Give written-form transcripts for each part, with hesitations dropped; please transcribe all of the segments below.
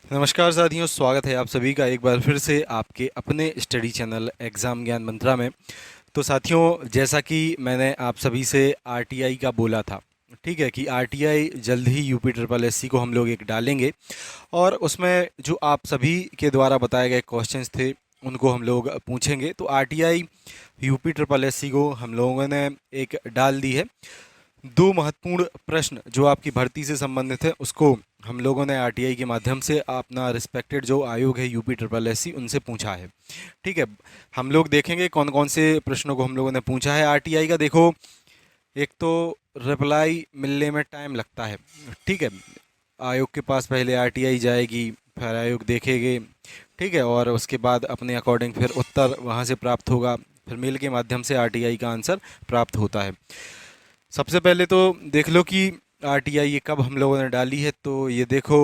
नमस्कार साथियों, स्वागत है आप सभी का एक बार फिर से आपके अपने स्टडी चैनल एग्ज़ाम ज्ञान मंत्रा में। तो साथियों, जैसा कि मैंने आप सभी से आरटीआई का बोला था, ठीक है, कि आरटीआई जल्द ही यूपी ट्रिपल एससी को हम लोग एक डालेंगे और उसमें जो आप सभी के द्वारा बताए गए क्वेश्चंस थे उनको हम लोग पूछेंगे। तो आरटीआई यूपी ट्रिपल एससी को हम लोगों ने एक डाल दी है। दो महत्वपूर्ण प्रश्न जो आपकी भर्ती से संबंधित है उसको हम लोगों ने आरटीआई के माध्यम से अपना रिस्पेक्टेड जो आयोग है यूपी ट्रिपल एससी उनसे पूछा है। ठीक है, हम लोग देखेंगे कौन कौन से प्रश्नों को हम लोगों ने पूछा है आरटीआई का। देखो, एक तो रिप्लाई मिलने में टाइम लगता है। ठीक है, आयोग के पास पहले आरटीआई जाएगी, फिर आयोग देखेंगे, ठीक है, और उसके बाद अपने अकॉर्डिंग फिर उत्तर वहाँ से प्राप्त होगा, फिर मेल के माध्यम से आरटीआई का आंसर प्राप्त होता है। सबसे पहले तो देख लो कि आरटीआई ये कब हम लोगों ने डाली है। तो ये देखो,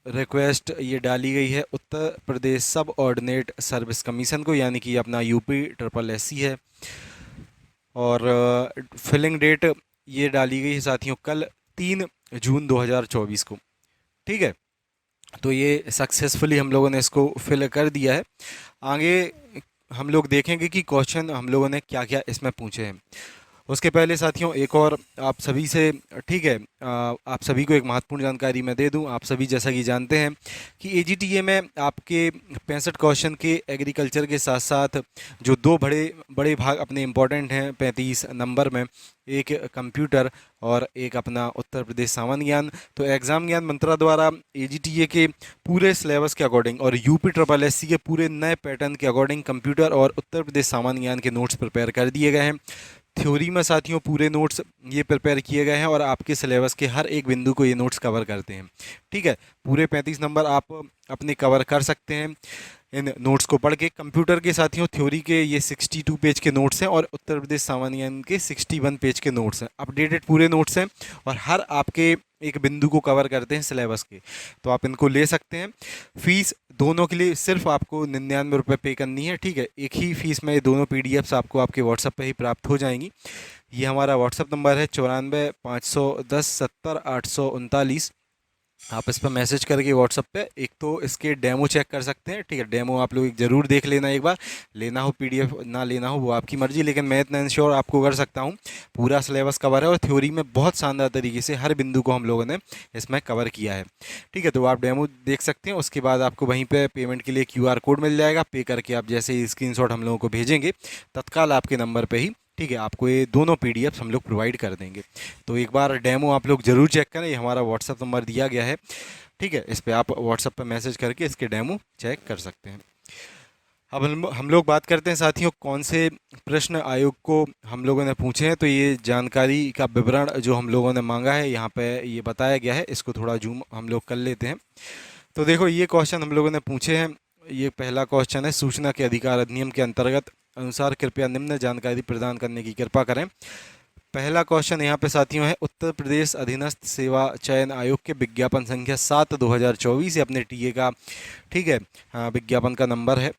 रिक्वेस्ट ये डाली गई है उत्तर प्रदेश सब ऑर्डिनेट सर्विस कमीशन को, यानी कि अपना यूपी ट्रिपल एससी है। और फिलिंग डेट ये डाली गई है साथियों कल 3 जून 2024 को। ठीक है, तो ये सक्सेसफुली हम लोगों ने इसको फिल कर दिया है। आगे हम लोग देखेंगे कि क्वेश्चन हम लोगों ने क्या क्या इसमें पूछे हैं। उसके पहले साथियों एक और आप सभी से, ठीक है, आप सभी को एक महत्वपूर्ण जानकारी मैं दे दूं। आप सभी जैसा कि जानते हैं कि एजीटीए में आपके 65 क्वेश्चन के एग्रीकल्चर के साथ साथ जो दो बड़े बड़े भाग अपने इम्पोर्टेंट हैं 35 नंबर में, एक कंप्यूटर और एक अपना उत्तर प्रदेश सामान्य ज्ञान। तो एग्ज़ाम ज्ञान मंत्रा द्वारा एजीटीए के पूरे सिलेबस के अकॉर्डिंग और यूपी ट्रिपल एससी के पूरे नए पैटर्न के अकॉर्डिंग कंप्यूटर और उत्तर प्रदेश सामान्य ज्ञान के नोट्स प्रिपेयर कर दिए गए हैं। थ्योरी में साथियों पूरे नोट्स ये प्रिपेयर किए गए हैं और आपके सिलेबस के हर एक बिंदु को ये नोट्स कवर करते हैं। ठीक है, पूरे 35 नंबर आप अपने कवर कर सकते हैं इन नोट्स को पढ़ के। कंप्यूटर के साथियों थ्योरी के ये 62 पेज के नोट्स हैं और उत्तर प्रदेश सामान्य ज्ञान के 61 पेज के नोट्स हैं। अपडेटेड पूरे नोट्स हैं और हर आपके एक बिंदु को कवर करते हैं सिलेबस के, तो आप इनको ले सकते हैं। फीस दोनों के लिए सिर्फ आपको 99 रुपये पे करनी है। ठीक है, एक ही फीस में ये दोनों पीडीएफ्स आपको आपके व्हाट्सएप पे ही प्राप्त हो जाएंगी। ये हमारा व्हाट्सएप नंबर है 94 510 70 839। आप इस पर मैसेज करके व्हाट्सएप पे एक तो इसके डेमो चेक कर सकते हैं। ठीक है, डेमो आप लोग ज़रूर देख लेना एक बार। लेना हो पीडीएफ ना लेना हो वो आपकी मर्जी, लेकिन मैं इतना इंश्योर आपको कर सकता हूँ पूरा सिलेबस कवर है और थ्योरी में बहुत शानदार तरीके से हर बिंदु को हम लोगों ने इसमें कवर किया है। ठीक है, तो आप डेमो देख सकते हैं। उसके बाद आपको वहीं पर पेमेंट के लिए क्यूआर कोड मिल जाएगा। पे करके आप जैसे ही स्क्रीनशॉट हम लोगों को भेजेंगे तत्काल आपके नंबर पर ही, ठीक है, आपको ये दोनों पीडीएफ हम लोग प्रोवाइड कर देंगे। तो एक बार डेमो आप लोग ज़रूर चेक करें। ये हमारा व्हाट्सएप नंबर दिया गया है। ठीक है, इस पे आप व्हाट्सएप पे मैसेज करके इसके डेमो चेक कर सकते हैं। अब हम लोग बात करते हैं साथियों कौन से प्रश्न आयोग को हम लोगों ने पूछे हैं। तो ये जानकारी का विवरण जो हम लोगों ने मांगा है यहाँ पे ये बताया गया है। इसको थोड़ा जूम हम लोग कर लेते हैं। तो देखो, ये क्वेश्चन हम लोगों ने पूछे हैं। ये पहला क्वेश्चन है, सूचना के अधिकार अधिनियम के अंतर्गत अनुसार कृपया निम्न जानकारी प्रदान करने की कृपा करें। पहला क्वेश्चन यहाँ पे साथियों है, उत्तर प्रदेश अधीनस्थ सेवा चयन आयोग के विज्ञापन संख्या 7/2024, ये अपने टीए का, ठीक है, हाँ, विज्ञापन का नंबर है।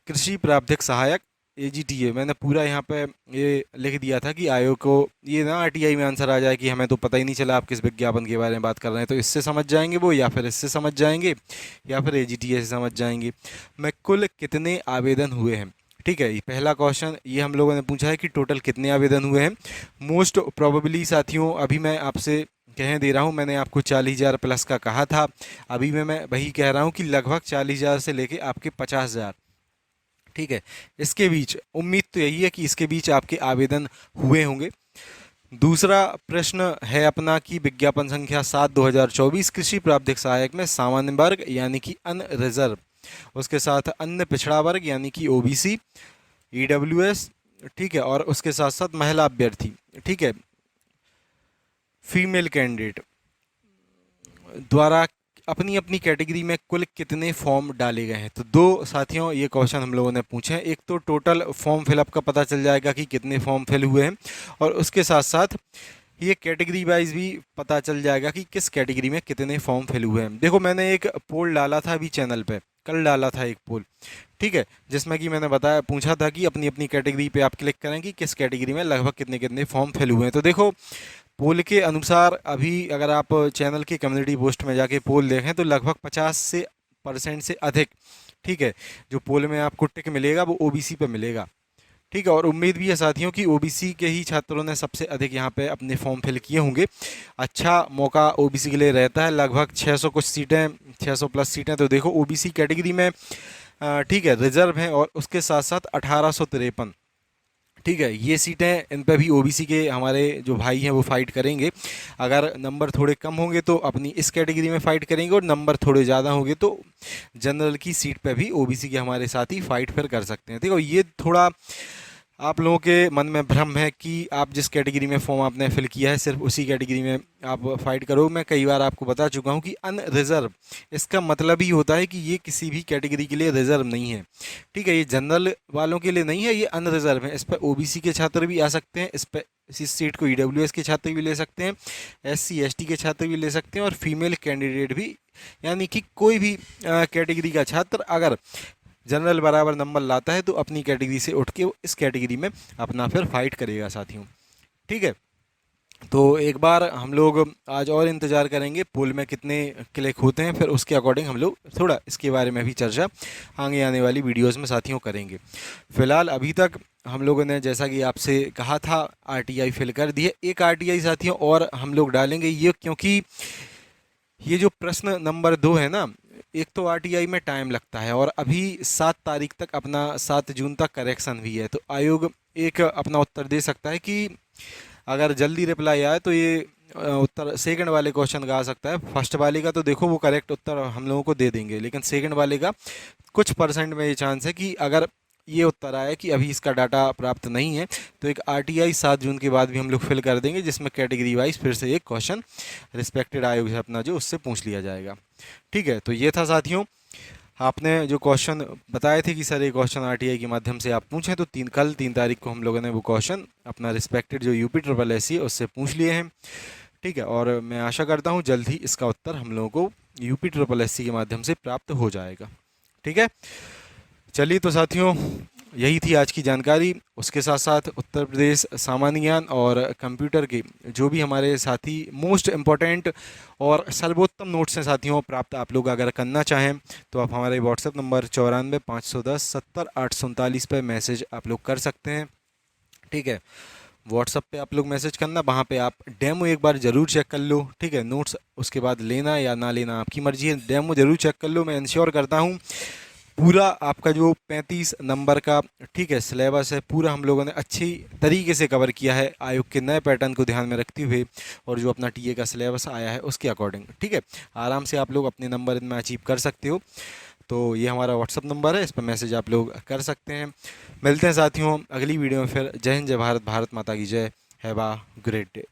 कृषि प्रावधिक सहायक एजीटीए, मैंने पूरा यहाँ पे ये लिख दिया था कि आयोग को ये ना आरटीआई में आंसर आ जाए कि हमें तो पता ही नहीं चला आप किस विज्ञापन के बारे में बात कर रहे हैं। तो इससे समझ जाएंगे वो, या फिर इससे समझ जाएंगे, या फिर एजीटीए से समझ जाएंगे। में कुल कितने आवेदन हुए हैं। ठीक है, ये पहला क्वेश्चन ये हम लोगों ने पूछा है कि टोटल कितने आवेदन हुए हैं। मोस्ट प्रोबेबली साथियों अभी मैं आपसे कह दे रहा हूँ, मैंने आपको 40,000 प्लस का कहा था। अभी मैं वही कह रहा हूँ कि लगभग 40,000 से लेके आपके 50,000, ठीक है, इसके बीच उम्मीद तो यही है कि इसके बीच आपके आवेदन हुए होंगे। दूसरा प्रश्न है अपना कि विज्ञापन संख्या 7/2024 कृषि प्रावधिक सहायक में सामान्य वर्ग यानी कि अनरिजर्व, उसके साथ अन्य पिछड़ा वर्ग यानी कि ओबीसी, ईडब्ल्यूएस, ठीक है, और उसके साथ साथ महिला अभ्यर्थी, ठीक है, फीमेल कैंडिडेट द्वारा अपनी अपनी कैटेगरी में कुल कितने फॉर्म डाले गए हैं। तो दो साथियों ये क्वेश्चन हम लोगों ने पूछे हैं। एक तो टोटल फॉर्म फिलअप का पता चल जाएगा कि कितने फॉर्म फिल हुए हैं, और उसके साथ साथ ये कैटेगरी वाइज भी पता चल जाएगा कि किस कैटेगरी में कितने फॉर्म फिल हुए हैं। देखो, मैंने एक पोल डाला था अभी चैनल पे, कल डाला था एक पोल, ठीक है, जिसमें कि मैंने बताया पूछा था कि अपनी अपनी कैटेगरी पे आप क्लिक करें कि किस कैटेगरी में लगभग कितने कितने फॉर्म फिल हुए हैं। तो देखो, पोल के अनुसार अभी अगर आप चैनल की कम्युनिटी पोस्ट में जाके पोल देखें तो लगभग 50 से 50% से अधिक, ठीक है, जो पोल में आपको टिक मिलेगा वो ओबीसी पे मिलेगा। ठीक है, और उम्मीद भी है साथियों कि ओबीसी के ही छात्रों ने सबसे अधिक यहाँ पे अपने फॉर्म फिल किए होंगे। अच्छा मौका ओबीसी के लिए रहता है, लगभग 600 कुछ सीटें, 600 प्लस सीटें तो देखो ओबीसी कैटेगरी में, ठीक है, रिजर्व हैं, और उसके साथ साथ 1853, ठीक है, ये सीटें इन पे भी ओबीसी के हमारे जो भाई हैं वो फाइट करेंगे। अगर नंबर थोड़े कम होंगे तो अपनी इस कैटेगरी में फाइट करेंगे, और नंबर थोड़े ज़्यादा होंगे तो जनरल की सीट पे भी ओबीसी के हमारे साथी फाइट फिर कर सकते हैं। देखो ये थोड़ा आप लोगों के मन में भ्रम है कि आप जिस कैटेगरी में फॉर्म आपने फिल किया है सिर्फ उसी कैटेगरी में आप फाइट करो। मैं कई बार आपको बता चुका हूँ कि अनरिजर्व इसका मतलब ही होता है कि ये किसी भी कैटेगरी के लिए रिजर्व नहीं है। ठीक है, ये जनरल वालों के लिए नहीं है, ये अनरिजर्व है। इस पर ओबीसी के छात्र भी आ सकते हैं, इस पर इस सीट को ईडब्ल्यूएस के छात्र भी ले सकते हैं, एससी एसटी के छात्र भी ले सकते हैं, और फीमेल कैंडिडेट भी, यानी कि कोई भी कैटेगरी का छात्र अगर जनरल बराबर नंबर लाता है तो अपनी कैटेगरी से उठ के वो इस कैटेगरी में अपना फिर फाइट करेगा साथियों। ठीक है, तो एक बार हम लोग आज और इंतज़ार करेंगे पोल में कितने क्लिक होते हैं, फिर उसके अकॉर्डिंग हम लोग थोड़ा इसके बारे में भी चर्चा आगे आने वाली वीडियोस में साथियों करेंगे। फ़िलहाल अभी तक हम लोगों ने जैसा कि आपसे कहा था आरटीआई फिल कर दी है। एक आरटीआई साथियों और हम लोग डालेंगे ये, क्योंकि ये जो प्रश्न नंबर 2 है ना, एक तो आरटीआई में टाइम लगता है, और अभी 7 तारीख तक अपना 7 जून तक करेक्शन भी है, तो आयोग एक अपना उत्तर दे सकता है कि अगर जल्दी रिप्लाई आए तो ये उत्तर सेकंड वाले क्वेश्चन का आ सकता है। फर्स्ट वाले का तो देखो वो करेक्ट उत्तर हम लोगों को दे देंगे, लेकिन सेकंड वाले का कुछ परसेंट में ये चांस है कि अगर ये उत्तर आया कि अभी इसका डाटा प्राप्त नहीं है, तो एक आरटीआई 7 जून के बाद भी हम लोग फिल कर देंगे, जिसमें कैटेगरी वाइज फिर से एक क्वेश्चन रिस्पेक्टेड आयोग से अपना जो उससे पूछ लिया जाएगा। ठीक है, तो ये था साथियों, आपने जो क्वेश्चन बताए थे कि सर ये क्वेश्चन आरटीआई के माध्यम से आप पूछें, तो कल 3 तारीख को हम लोगों ने वो क्वेश्चन अपना रिस्पेक्टेड जो यूपी ट्रिपल एस सी है उससे पूछ लिए हैं। ठीक है, और मैं आशा करता हूँ जल्द ही इसका उत्तर हम लोगों को यूपी ट्रिपल एस सी के माध्यम से प्राप्त हो जाएगा। ठीक है, चलिए तो साथियों यही थी आज की जानकारी। उसके साथ साथ उत्तर प्रदेश सामान्य ज्ञान और कंप्यूटर के जो भी हमारे साथी मोस्ट इम्पॉर्टेंट और सर्वोत्तम नोट्स हैं साथियों प्राप्त आप लोग अगर करना चाहें तो आप हमारे व्हाट्सएप नंबर 94 510 70 839 पर मैसेज आप लोग कर सकते हैं। ठीक है, व्हाट्सएप पे आप लोग मैसेज करना, वहाँ पे आप डेमो एक बार ज़रूर चेक कर लो। ठीक है, नोट्स उसके बाद लेना या ना लेना आपकी मर्ज़ी है, डेमो ज़रूर चेक कर लो। मैं इंश्योर करता हूँ पूरा आपका जो 35 नंबर का, ठीक है, सिलेबस है, पूरा हम लोगों ने अच्छी तरीके से कवर किया है आयोग के नए पैटर्न को ध्यान में रखते हुए, और जो अपना टीए का सिलेबस आया है उसके अकॉर्डिंग। ठीक है, आराम से आप लोग अपने नंबर इनमें अचीव कर सकते हो। तो ये हमारा व्हाट्सअप नंबर है, इस पर मैसेज आप लोग कर सकते हैं। मिलते हैं साथियों अगली वीडियो में फिर। जय हिंद, जय भारत, भारत माता की जय। Have a great day.